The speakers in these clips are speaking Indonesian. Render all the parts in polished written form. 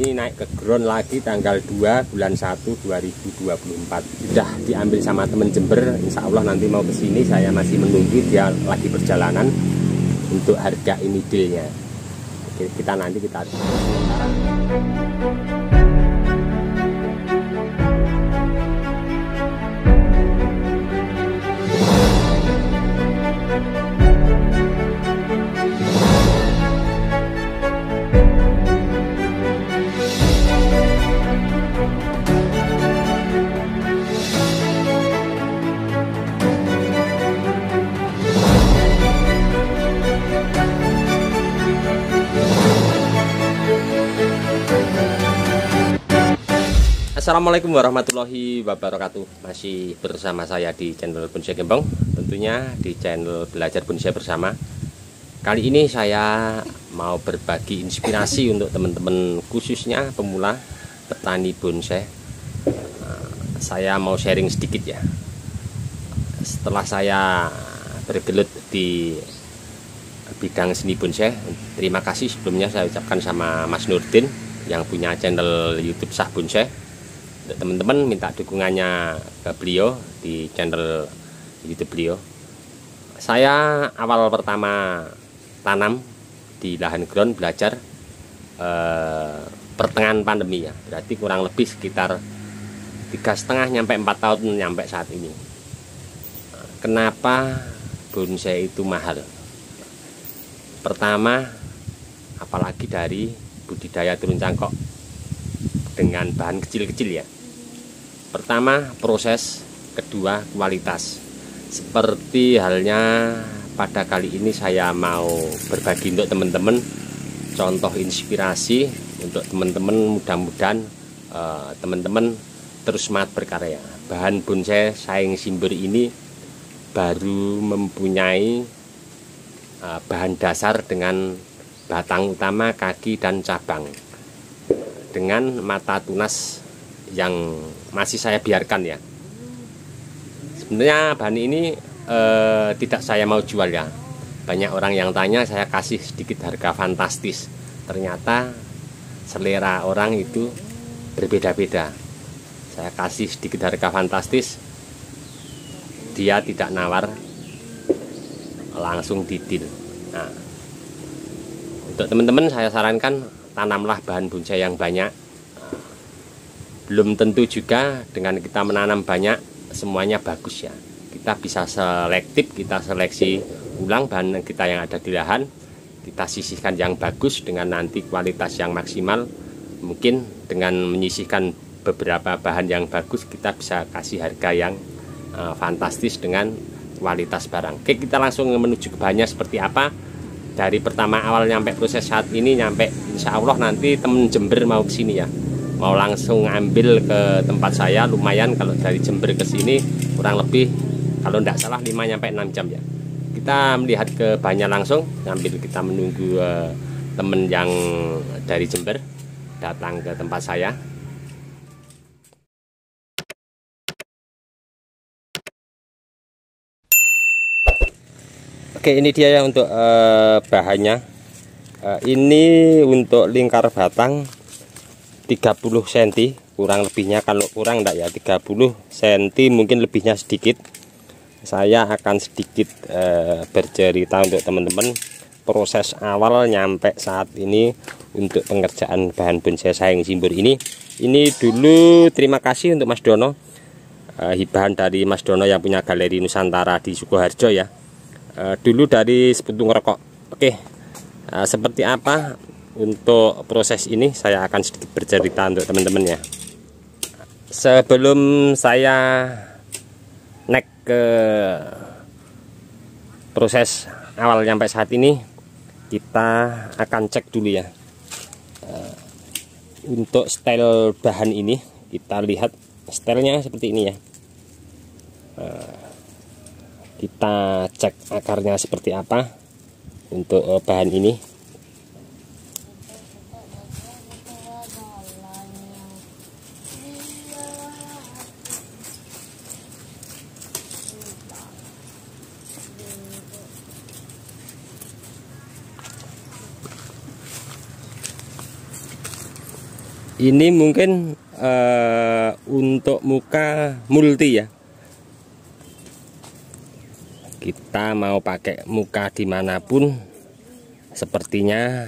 ini naik ke ground lagi tanggal 2 bulan 1 2024. Sudah diambil sama temen Jember. Insya Allah nanti mau kesini. Saya masih menunggu dia lagi perjalanan untuk harga ini dealnya. Oke, kita Assalamualaikum warahmatullahi wabarakatuh. Masih bersama saya di channel Bonsai Gembong, tentunya di channel Belajar Bonsai Bersama. Kali ini saya mau berbagi inspirasi untuk teman-teman, khususnya pemula petani bonsai. Saya mau sharing sedikit ya. Setelah saya bergelut di bidang seni bonsai, terima kasih sebelumnya saya ucapkan sama Mas Nurdin yang punya channel YouTube Sah Bonsai. Untuk teman-teman minta dukungannya ke beliau di channel YouTube beliau. Saya awal pertama tanam di lahan ground belajar pertengahan pandemi ya, berarti kurang lebih sekitar 3,5 nyampe 4 tahun nyampe saat ini. Kenapa bonsai itu mahal? Pertama, apalagi dari budidaya turun cangkok dengan bahan kecil-kecil ya. Pertama proses, kedua kualitas. Seperti halnya pada kali ini saya mau berbagi untuk teman-teman contoh inspirasi untuk teman-teman, mudah-mudahan teman-teman terus semangat berkarya. Bahan bonsai Saeng Simbur ini baru mempunyai bahan dasar dengan batang utama, kaki dan cabang, dengan mata tunas yang masih saya biarkan ya. Sebenarnya bahan ini tidak saya mau jual ya. Banyak orang yang tanya, saya kasih sedikit harga fantastis. Ternyata selera orang itu berbeda-beda. Saya kasih sedikit harga fantastis, dia tidak nawar, langsung didil. Nah, untuk teman-teman saya sarankan tanamlah bahan bonsai yang banyak. Belum tentu juga dengan kita menanam banyak semuanya bagus ya. Kita bisa selektif, kita seleksi ulang bahan kita yang ada di lahan, kita sisihkan yang bagus dengan nanti kualitas yang maksimal. Mungkin dengan menyisihkan beberapa bahan yang bagus, kita bisa kasih harga yang fantastis dengan kualitas barang. Oke, kita langsung menuju ke bahannya seperti apa. Dari pertama awal nyampe proses saat ini, nyampe insya Allah nanti temen Jember mau kesini ya, mau langsung ambil ke tempat saya. Lumayan kalau dari Jember ke sini kurang lebih kalau tidak salah 5-6 jam ya. Kita melihat ke bahannya langsung sambil kita menunggu temen yang dari Jember datang ke tempat saya. Oke, ini dia ya untuk bahannya. Ini untuk lingkar batang 30 cm kurang lebihnya, kalau kurang enggak ya 30 cm, mungkin lebihnya sedikit. Saya akan sedikit bercerita untuk teman-teman proses awal nyampe saat ini untuk pengerjaan bahan bonsai Saeng Simbur ini. Ini dulu terima kasih untuk Mas Dono, hibahan dari Mas Dono yang punya Galeri Nusantara di Sukoharjo ya. Dulu dari sepuntung rokok. Oke, seperti apa untuk proses ini saya akan sedikit bercerita untuk teman-teman ya. Sebelum saya naik ke proses awal sampai saat ini, kita akan cek dulu ya. Untuk style bahan ini kita lihat stylenya seperti ini ya. Kita cek akarnya seperti apa untuk bahan ini. Ini mungkin untuk muka multi ya. Kita mau pakai muka dimanapun sepertinya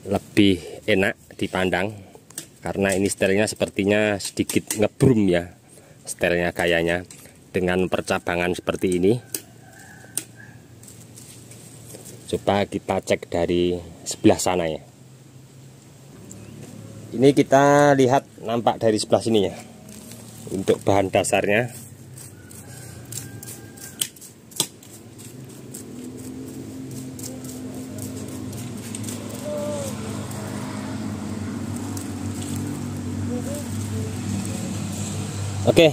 lebih enak dipandang, karena ini stylenya sepertinya sedikit ngebrum ya, stylenya kayaknya dengan percabangan seperti ini. Coba kita cek dari sebelah sana ya. Ini kita lihat nampak dari sebelah sini ya. Untuk bahan dasarnya, oke,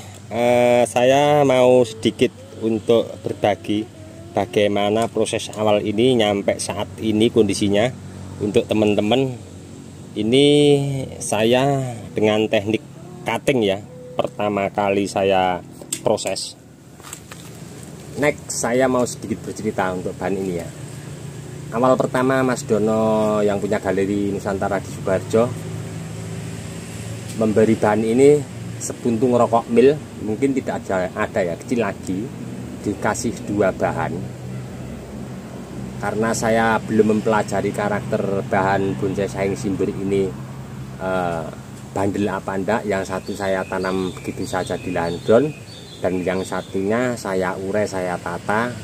saya mau sedikit untuk berbagi bagaimana proses awal ini nyampe saat ini kondisinya untuk teman-teman. Ini saya dengan teknik cutting ya, pertama kali saya proses. Next, saya mau sedikit bercerita untuk bahan ini ya. Awal pertama Mas Dono yang punya galeri Nusantara di Sukoharjo memberi bahan ini sepuntung rokok mil, mungkin tidak ada ya, kecil lagi, dikasih 2 bahan. Karena saya belum mempelajari karakter bahan bonsai saing simbir ini bandel apa enggak. Yang satu saya tanam begitu saja di lahan drone, dan yang satunya saya urai, saya tata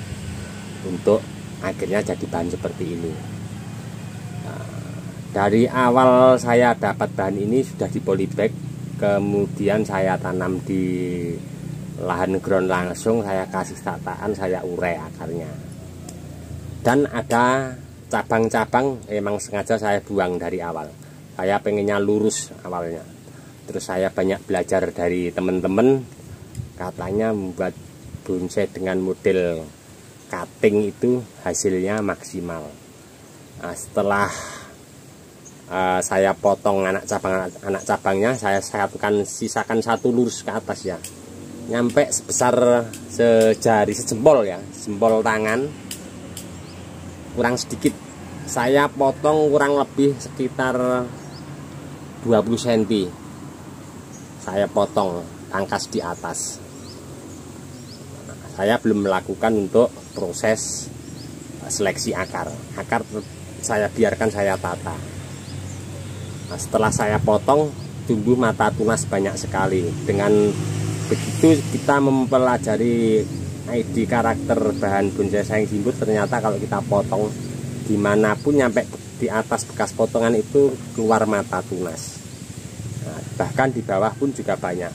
untuk akhirnya jadi bahan seperti ini. Dari awal saya dapat bahan ini sudah di polybag, kemudian saya tanam di lahan ground langsung, saya kasih tataan, saya urai akarnya. Dan ada cabang-cabang emang sengaja saya buang dari awal. Saya pengennya lurus awalnya. Terus saya banyak belajar dari teman-teman, katanya membuat bonsai dengan model cutting itu hasilnya maksimal. Nah, setelah saya potong anak cabangnya, saya sisakan 1 lurus ke atas ya, nyampe sebesar sejari, sejempol ya, jempol tangan. Kurang sedikit saya potong, kurang lebih sekitar 20 cm saya potong pangkas di atas. Saya belum melakukan untuk proses seleksi akar saya biarkan, saya tata. Nah, setelah saya potong, tumbuh mata tunas banyak sekali. Dengan begitu kita mempelajari ID karakter bahan bonsai saing simbir. Ternyata kalau kita potong dimanapun, nyampe di atas bekas potongan itu keluar mata tunas. Nah, bahkan di bawah pun juga banyak.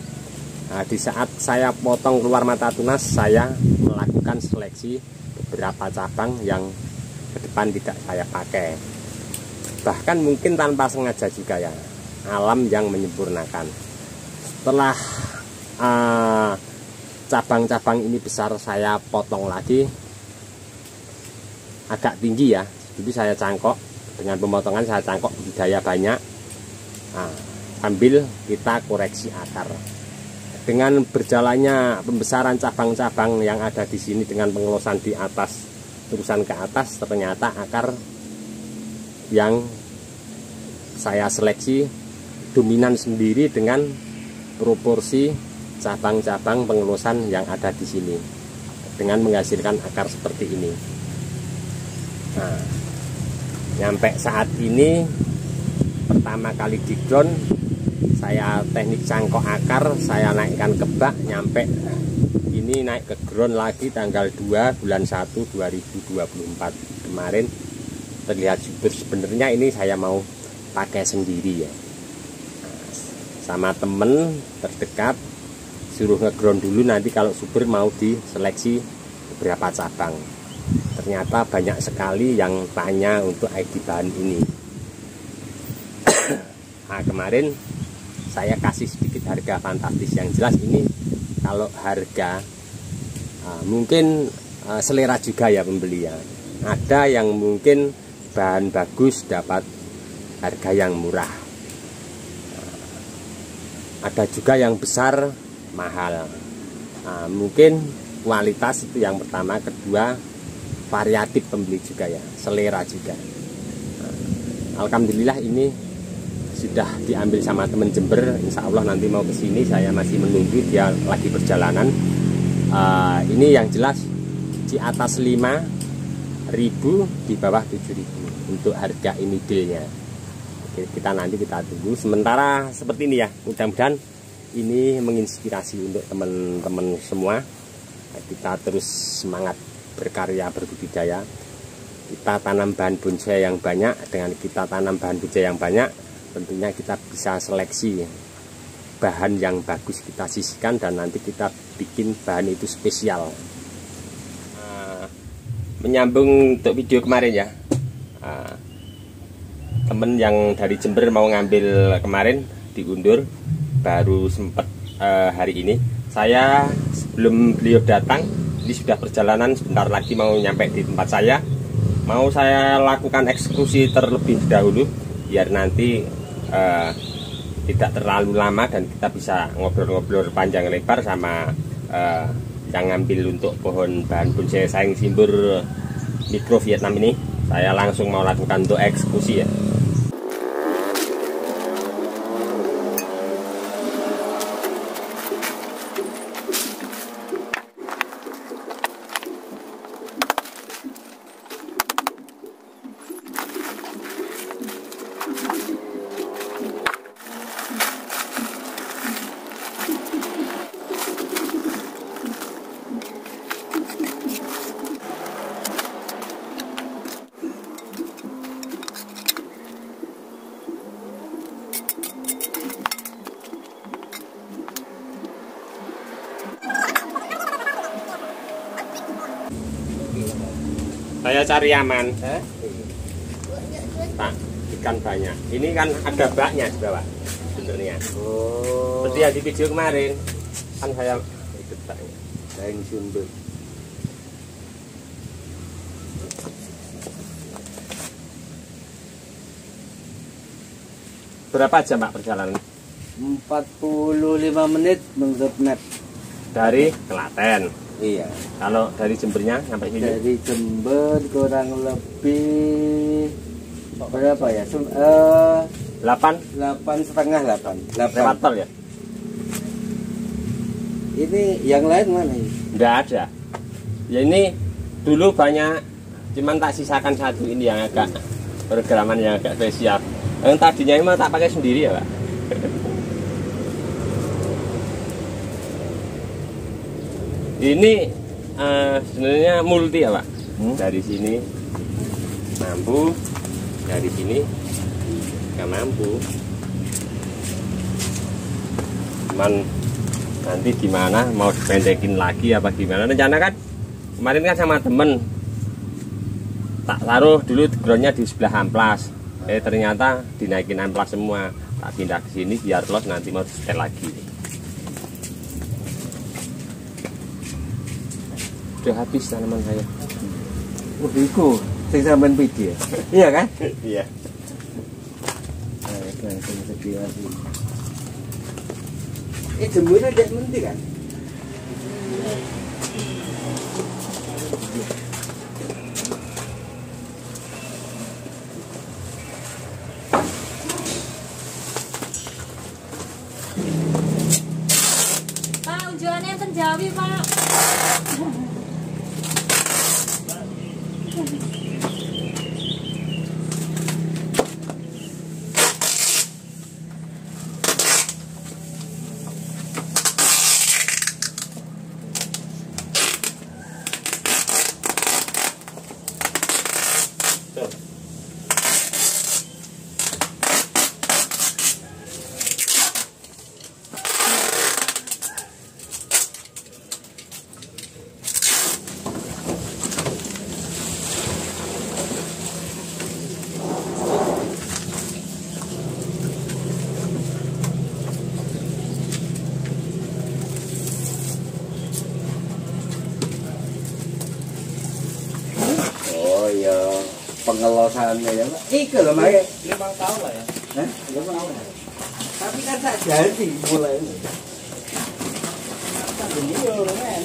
Nah, di saat saya potong keluar mata tunas, saya melakukan seleksi beberapa cabang yang ke depan tidak saya pakai. Bahkan mungkin tanpa sengaja juga ya, alam yang menyempurnakan. Setelah cabang-cabang ini besar, saya potong lagi agak tinggi ya. Jadi saya cangkok, dengan pemotongan saya cangkok budidaya banyak. Nah, sambil kita koreksi akar. Dengan berjalannya pembesaran cabang-cabang yang ada di sini dengan pengelosan di atas, terusan ke atas, ternyata akar yang saya seleksi dominan sendiri dengan proporsi cabang-cabang pengelosan yang ada di sini, dengan menghasilkan akar seperti ini. Nah, nyampe saat ini pertama kali di drone, saya teknik cangkok akar, saya naikkan ke bak, nyampe ini naik ke ground lagi tanggal 2 bulan 1 2024 kemarin. Terlihat subur. Sebenarnya ini saya mau pakai sendiri ya, sama temen terdekat, suruh ngeground dulu, nanti kalau subur mau diseleksi beberapa cabang. Ternyata banyak sekali yang tanya untuk ID bahan ini. Nah, kemarin saya kasih sedikit harga fantastis. Yang jelas ini kalau harga mungkin selera juga ya pembeli ya. Ada yang mungkin bahan bagus dapat harga yang murah, ada juga yang besar mahal. Nah, mungkin kualitas itu yang pertama, kedua variatif pembeli juga ya, selera juga. Nah, alhamdulillah ini sudah diambil sama teman Jember. Insya Allah nanti mau ke sini, saya masih menunggu dia lagi perjalanan. Ini yang jelas di atas 5.000, di bawah 7.000 untuk harga ini dealnya. Oke, kita tunggu. Sementara seperti ini ya, mudah-mudahan ini menginspirasi untuk teman-teman semua. Kita terus semangat berkarya, berbudidaya. Kita tanam bahan bonsai yang banyak. Dengan kita tanam bahan bonsai yang banyak, tentunya kita bisa seleksi bahan yang bagus, kita sisihkan dan nanti kita bikin bahan itu spesial. Menyambung untuk video kemarin ya, temen yang dari Jember mau ngambil kemarin diundur, baru sempat hari ini. Saya sebelum beliau datang, ini sudah perjalanan, sebentar lagi mau nyampe di tempat saya. Mau saya lakukan eksekusi terlebih dahulu biar nanti tidak terlalu lama dan kita bisa ngobrol-ngobrol panjang lebar sama yang ngambil untuk pohon bahan bonsai saing simbur mikro Vietnam ini. Saya langsung mau lakukan untuk eksekusi ya. Saya cari aman, Pak, ikan banyak. Ini kan ada baknya di bawah, sebenarnya. Oh. Seperti yang di video kemarin, kan saya ikut baknya. Saing sumber. Berapa jam Pak perjalanan? 45 menit menurut map. Dari Klaten. Iya. Kalau dari Jembernya sampai sini? Dari Jember kurang lebih berapa ya? 8,5 lewat tol ya? Ini yang lain mana ini? Nggak ada. Ya ini dulu banyak, cuman tak sisakan satu ini yang agak pergeraman yang agak spesial. Yang tadinya ini tak pakai sendiri ya Pak. Ini sebenarnya multi ya Pak. Dari sini mampu, dari sini nggak mampu. Cuman nanti gimana, mau dipendekin lagi apa gimana? Rencana kan kemarin kan sama temen tak taruh dulu groundnya di sebelah amplas. Ternyata dinaikin amplas semua. Tak pindah ke sini biar los, nanti mau setel lagi. Udah habis tanaman saya. Iku sing sampean video. Iya kan? Iya. Jemurnya dek menti kan? Pak, unjuannya terjawi Pak. Pengelosannya ya Pak. Iku lho Mak. 5 tahun lah ya. Hah? 5 tahun. Tapi kan tak jadi mulai. Ini yo lumayan.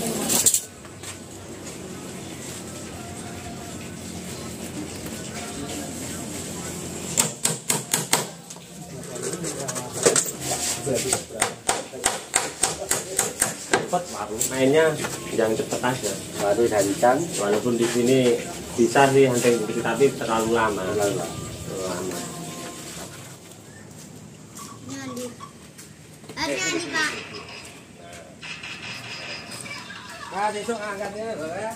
Cepet baru mainnya yang cepet aja baru dancan walaupun di sini bisa sih hunting tapi terlalu lama. Hati-hati Pak. Nah, besok angkatnya ya.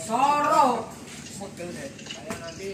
Soro. Nanti